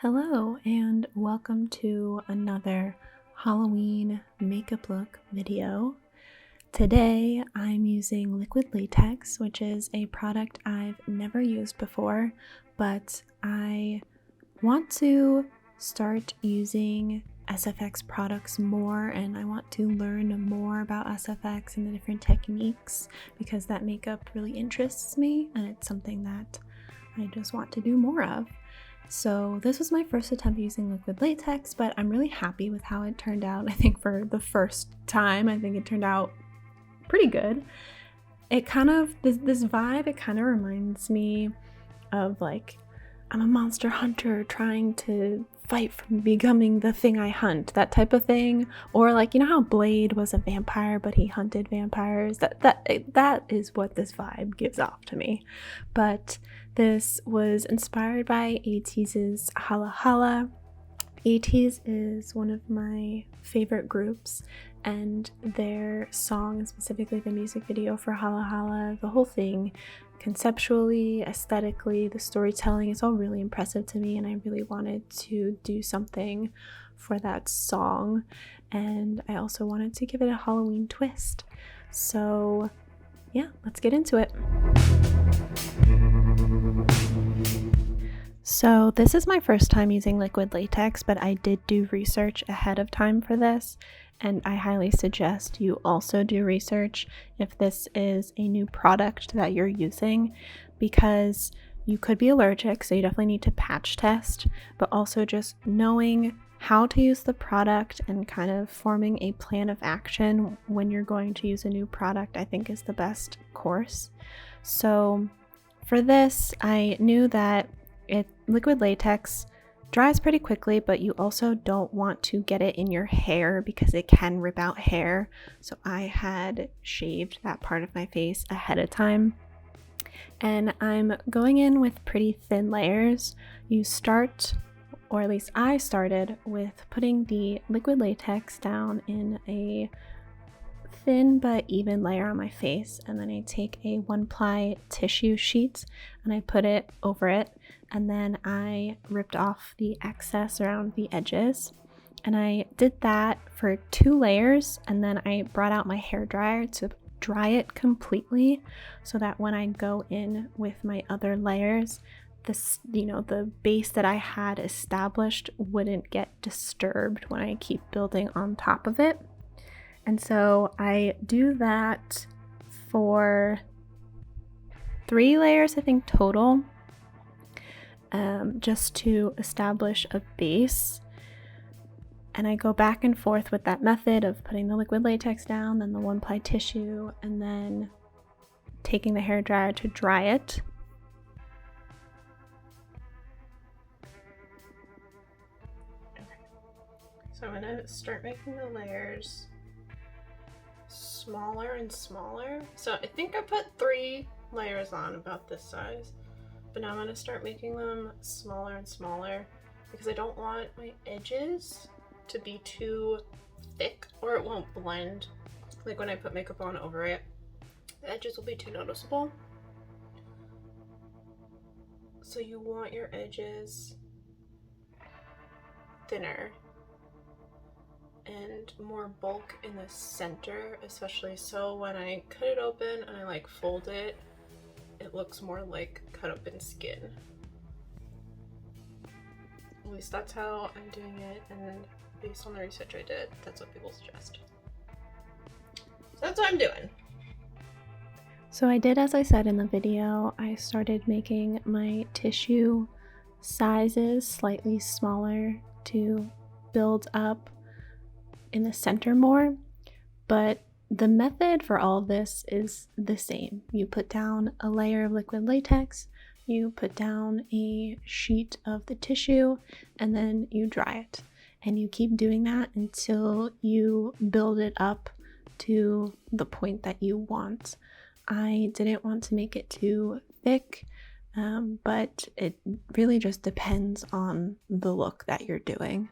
Hello and welcome to another Halloween makeup look video. Today I'm using liquid latex, which is a product I've never used before, but I want to start using SFX products more, and I want to learn more about SFX and the different techniques because that makeup really interests me and it's something that I just want to do more of. So this was my first attempt using liquid latex, but I'm really happy with how it turned out. I think for the first time, I think it turned out pretty good. It kind of, this vibe, it kind of reminds me of like, I'm a monster hunter trying to fight from becoming the thing I hunt, that type of thing. Or like, you know how Blade was a vampire, but he hunted vampires? That is what this vibe gives off to me. But this was inspired by ATEEZ Hala Hala. ATEEZ is one of my favorite groups, and their song, specifically the music video for Hala Hala, the whole thing, conceptually, aesthetically, the storytelling, is all really impressive to me, and I really wanted to do something for that song, and I also wanted to give it a Halloween twist. So yeah, let's get into it. So this is my first time using liquid latex, but I did do research ahead of time for this, and I highly suggest you also do research if this is a new product that you're using, because you could be allergic, so you definitely need to patch test, but also just knowing how to use the product and kind of forming a plan of action when you're going to use a new product, I think is the best course. So for this, I knew that liquid latex dries pretty quickly, but you also don't want to get it in your hair because it can rip out hair. So I had shaved that part of my face ahead of time. And I'm going in with pretty thin layers. You start, or at least I started, with putting the liquid latex down in a thin but even layer on my face, and then I take a 1-ply tissue sheet and I put it over it, and then I ripped off the excess around the edges, and I did that for 2 layers, and then I brought out my hairdryer to dry it completely so that when I go in with my other layers, the base that I had established wouldn't get disturbed when I keep building on top of it. And so I do that for 3 layers, I think, total, just to establish a base. And I go back and forth with that method of putting the liquid latex down, then the 1-ply tissue, and then taking the hairdryer to dry it. Okay. So I'm going to start making the layers smaller and smaller. So I think I put 3 layers on about this size, but now I'm going to start making them smaller and smaller because I don't want my edges to be too thick or it won't blend. Like when I put makeup on over it, the edges will be too noticeable. So you want your edges thinner and more bulk in the center, especially so when I cut it open and I like fold it, it looks more like cut open skin. At least that's how I'm doing it, and based on the research I did, that's what people suggest. So that's what I'm doing. So I did as I said in the video. I started making my tissue sizes slightly smaller to build up in the center more, but the method for all of this is the same. You put down a layer of liquid latex, you put down a sheet of the tissue, and then you dry it. And you keep doing that until you build it up to the point that you want. I didn't want to make it too thick, but it really just depends on the look that you're doing.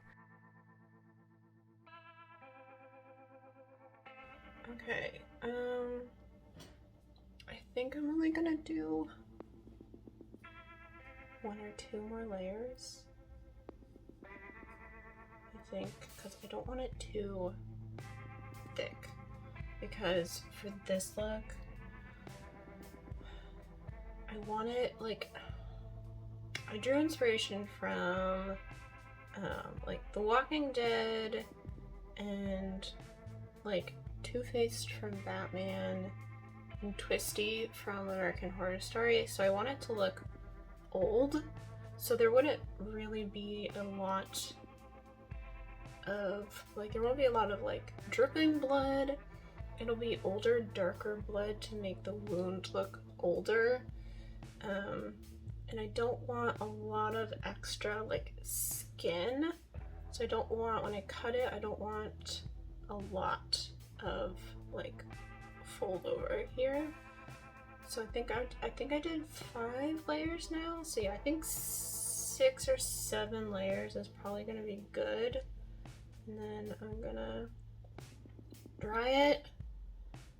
Okay, I think I'm only gonna do 1 or 2 more layers. think, because I don't want it too thick, because for this look I want it like, I drew inspiration from like The Walking Dead and like Two-Faced from Batman and Twisty from American Horror Story, so I want it to look old, so there wouldn't really be a lot of like, there won't be a lot of like dripping blood. It'll be older, darker blood to make the wound look older, and I don't want a lot of extra like skin, so I don't want, when I cut it, I don't want a lot of like fold over here. So I think I did 5 layers now. So yeah, I think 6 or 7 layers is probably gonna be good. And then I'm gonna dry it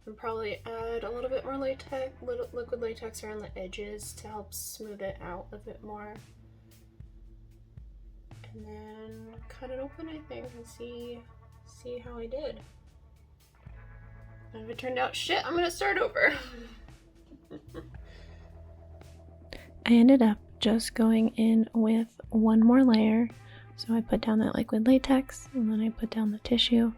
and probably add a little bit more latex, liquid latex around the edges to help smooth it out a bit more. And then cut it open, I think, and see how I did. And if it turned out shit, I'm gonna start over. I ended up just going in with one more layer. So I put down that liquid latex, and then I put down the tissue,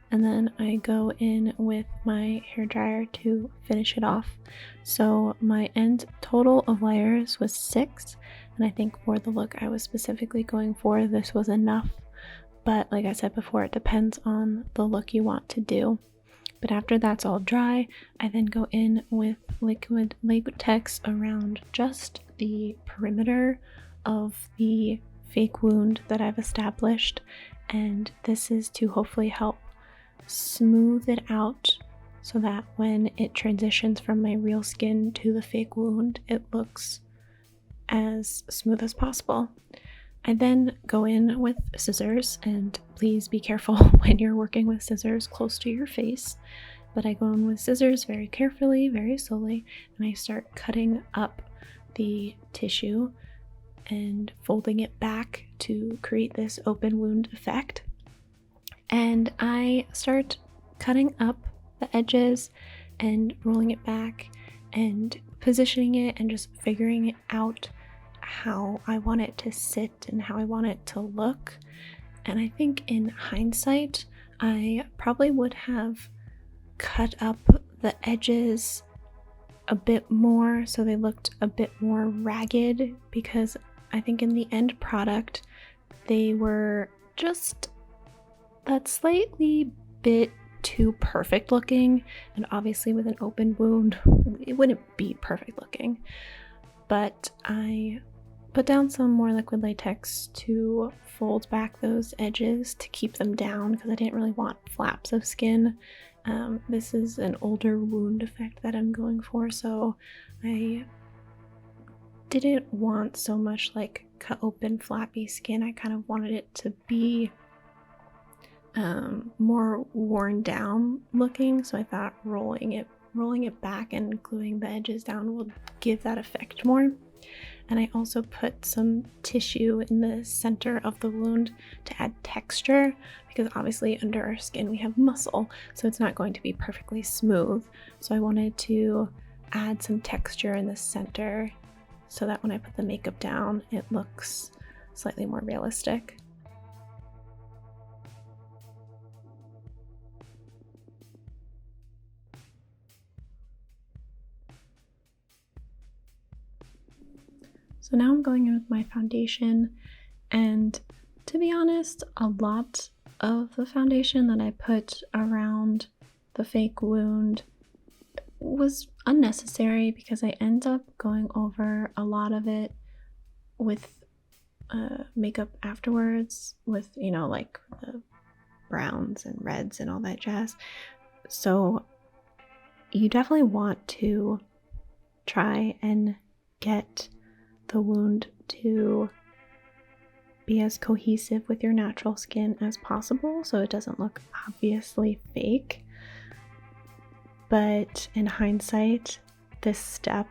and then I go in with my hairdryer to finish it off. So my end total of layers was 6, and I think for the look I was specifically going for, this was enough. But like I said before, it depends on the look you want to do. But after that's all dry, I then go in with liquid latex around just the perimeter of the fake wound that I've established, and this is to hopefully help smooth it out so that when it transitions from my real skin to the fake wound, it looks as smooth as possible. I then go in with scissors, and please be careful when you're working with scissors close to your face, but I go in with scissors very carefully, very slowly, and I start cutting up the tissue and folding it back to create this open wound effect. And I start cutting up the edges and rolling it back and positioning it and just figuring it out how I want it to sit and how I want it to look. And I think in hindsight, I probably would have cut up the edges a bit more so they looked a bit more ragged, because I think in the end product they were just that slightly bit too perfect looking, and obviously with an open wound it wouldn't be perfect looking. But I put down some more liquid latex to fold back those edges to keep them down because I didn't really want flaps of skin. This is an older wound effect that I'm going for, so I didn't want so much like cut open flappy skin. I kind of wanted it to be more worn down looking, so I thought rolling it back and gluing the edges down will give that effect more. And I also put some tissue in the center of the wound to add texture, because obviously under our skin we have muscle, so it's not going to be perfectly smooth. So I wanted to add some texture in the center so that when I put the makeup down, it looks slightly more realistic. So now I'm going in with my foundation, and to be honest, a lot of the foundation that I put around the fake wound was unnecessary because I end up going over a lot of it with makeup afterwards with, you know, like the browns and reds and all that jazz. So you definitely want to try and get the wound to be as cohesive with your natural skin as possible so it doesn't look obviously fake. But in hindsight, this step,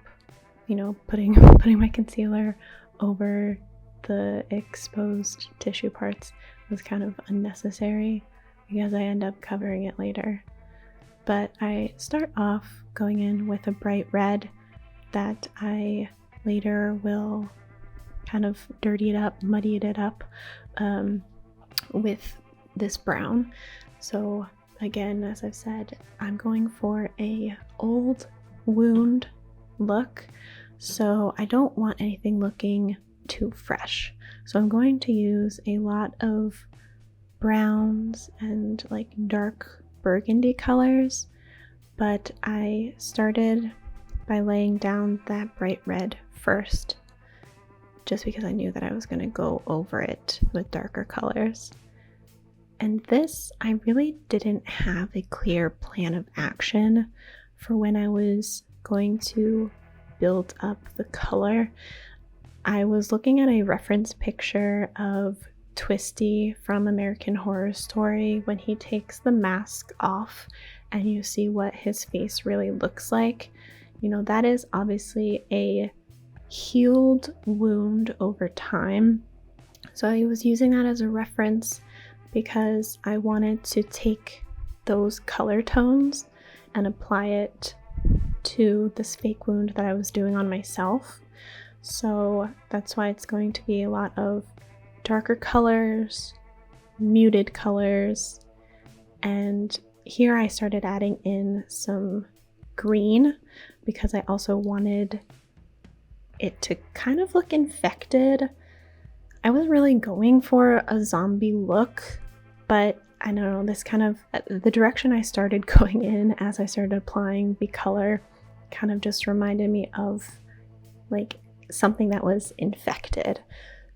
you know, putting my concealer over the exposed tissue parts was kind of unnecessary because I end up covering it later. But I start off going in with a bright red that I later will kind of dirty it up, muddy it up with this brown. So again, as I've said, I'm going for a old wound look, so I don't want anything looking too fresh. So I'm going to use a lot of browns and like dark burgundy colors, but I started by laying down that bright red first, just because I knew that I was going to go over it with darker colors. And this, I really didn't have a clear plan of action for when I was going to build up the color. I was looking at a reference picture of Twisty from American Horror Story when he takes the mask off and you see what his face really looks like. You know, that is obviously a healed wound over time. So I was using that as a reference because I wanted to take those color tones and apply it to this fake wound that I was doing on myself. So that's why it's going to be a lot of darker colors, muted colors, and here I started adding in some green because I also wanted it to kind of look infected. I wasn't really going for a zombie look, but I don't know, this kind of, the direction I started going in as I started applying the color kind of just reminded me of like something that was infected.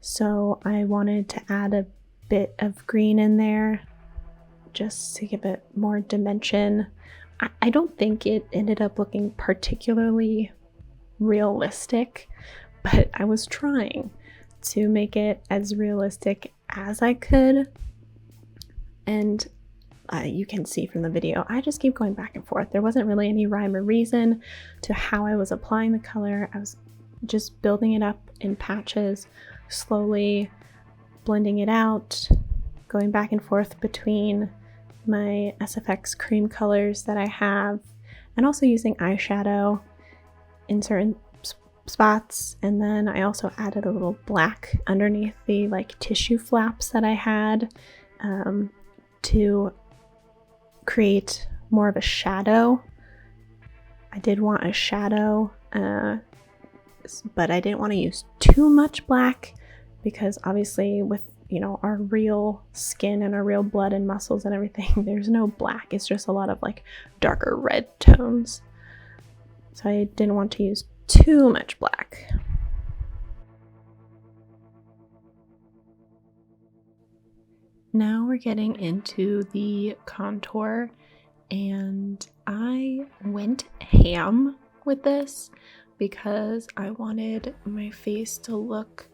So I wanted to add a bit of green in there just to give it more dimension. I don't think it ended up looking particularly realistic, but I was trying to make it as realistic as I could. And you can see from the video, I just keep going back and forth. There wasn't really any rhyme or reason to how I was applying the color. I was just building it up in patches, slowly blending it out, going back and forth between my SFX cream colors that I have, and also using eyeshadow in certain spots. And then I also added a little black underneath the like tissue flaps that I had to create more of a shadow. I did want a shadow, but I didn't want to use too much black because obviously with, you know, our real skin and our real blood and muscles and everything, there's no black. It's just a lot of like darker red tones. So I didn't want to use too much black. Now we're getting into the contour, and I went ham with this because I wanted my face to look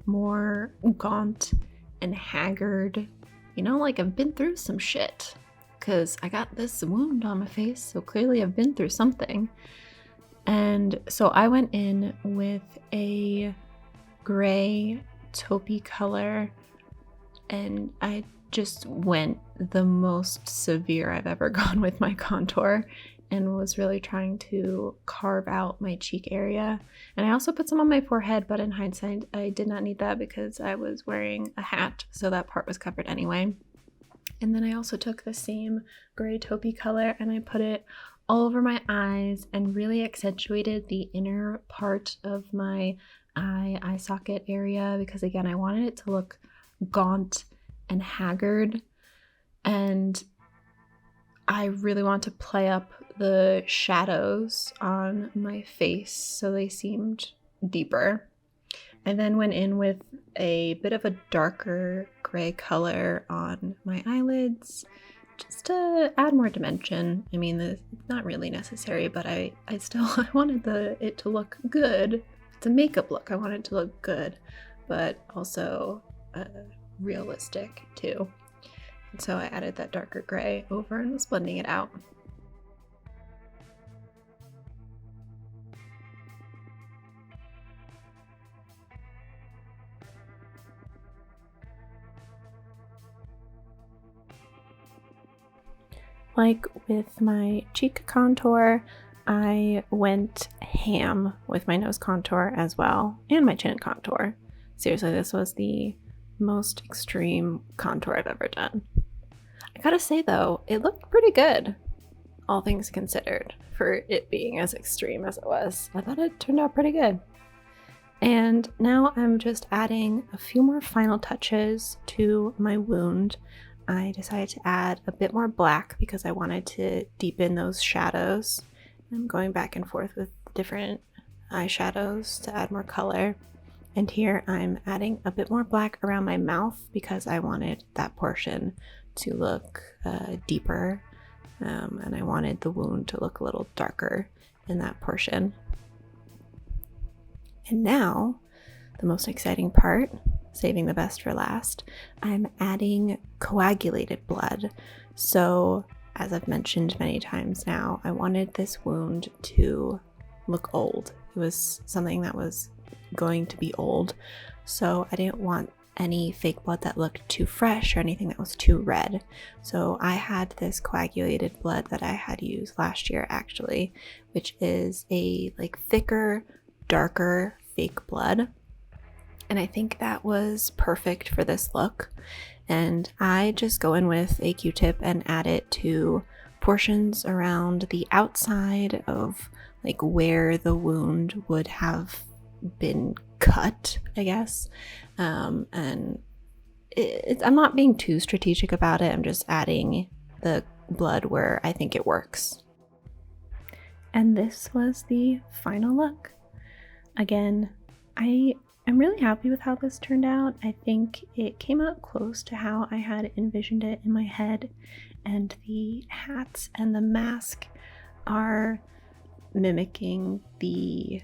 more gaunt and haggard. You know, like I've been through some shit because I got this wound on my face, so clearly I've been through something. And so I went in with a gray taupey color, and I just went the most severe I've ever gone with my contour and was really trying to carve out my cheek area. And I also put some on my forehead, but in hindsight, I did not need that because I was wearing a hat, so that part was covered anyway. And then I also took the same gray taupey color and I put it all over my eyes and really accentuated the inner part of my eye socket area because, again, I wanted it to look gaunt and haggard, and I really want to play up the shadows on my face so they seemed deeper. I then went in with a bit of a darker gray color on my eyelids just to add more dimension. I mean, it's not really necessary, but I wanted it to look good. It's a makeup look. I want it to look good, but also realistic too. And so I added that darker gray over and was blending it out. Like with my cheek contour, I went ham with my nose contour as well, and my chin contour. Seriously, this was the most extreme contour I've ever done. I gotta say though, it looked pretty good, all things considered, for it being as extreme as it was. I thought it turned out pretty good. And now I'm just adding a few more final touches to my wound. I decided to add a bit more black because I wanted to deepen those shadows. I'm going back and forth with different eyeshadows to add more color. And here I'm adding a bit more black around my mouth because I wanted that portion to look deeper, and I wanted the wound to look a little darker in that portion. And now, the most exciting part, saving the best for last, I'm adding coagulated blood. So, as I've mentioned many times now, I wanted this wound to look old. It was something that was going to be old, so I didn't want any fake blood that looked too fresh or anything that was too red. So I had this coagulated blood that I had used last year actually, which is a like thicker, darker fake blood. And I think that was perfect for this look. And I just go in with a Q-tip and add it to portions around the outside of like where the wound would have been cut, I guess. And I'm not being too strategic about it. I'm just adding the blood where I think it works. And this was the final look. Again, I am really happy with how this turned out. I think it came out close to how I had envisioned it in my head, and the hats and the mask are mimicking the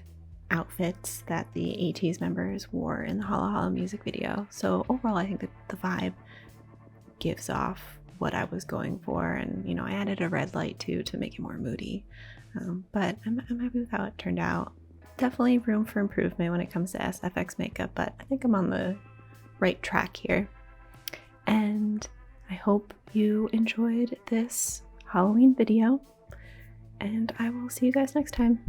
outfits that the ATEEZ members wore in the Hala Hala music video. So overall, I think that the vibe gives off what I was going for, and you know, I added a red light too to make it more moody. But I'm happy with how it turned out. Definitely room for improvement when it comes to SFX makeup, but I think I'm on the right track here. And I hope you enjoyed this Halloween video, and I will see you guys next time.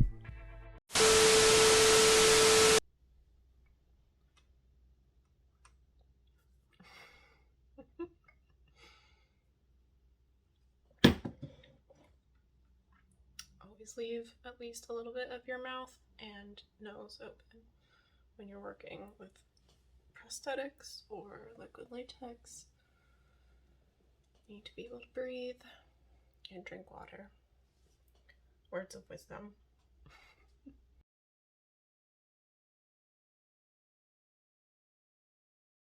Always leave at least a little bit of your mouth and nose open when you're working with prosthetics or liquid latex. You need to be able to breathe and drink water. Words of wisdom.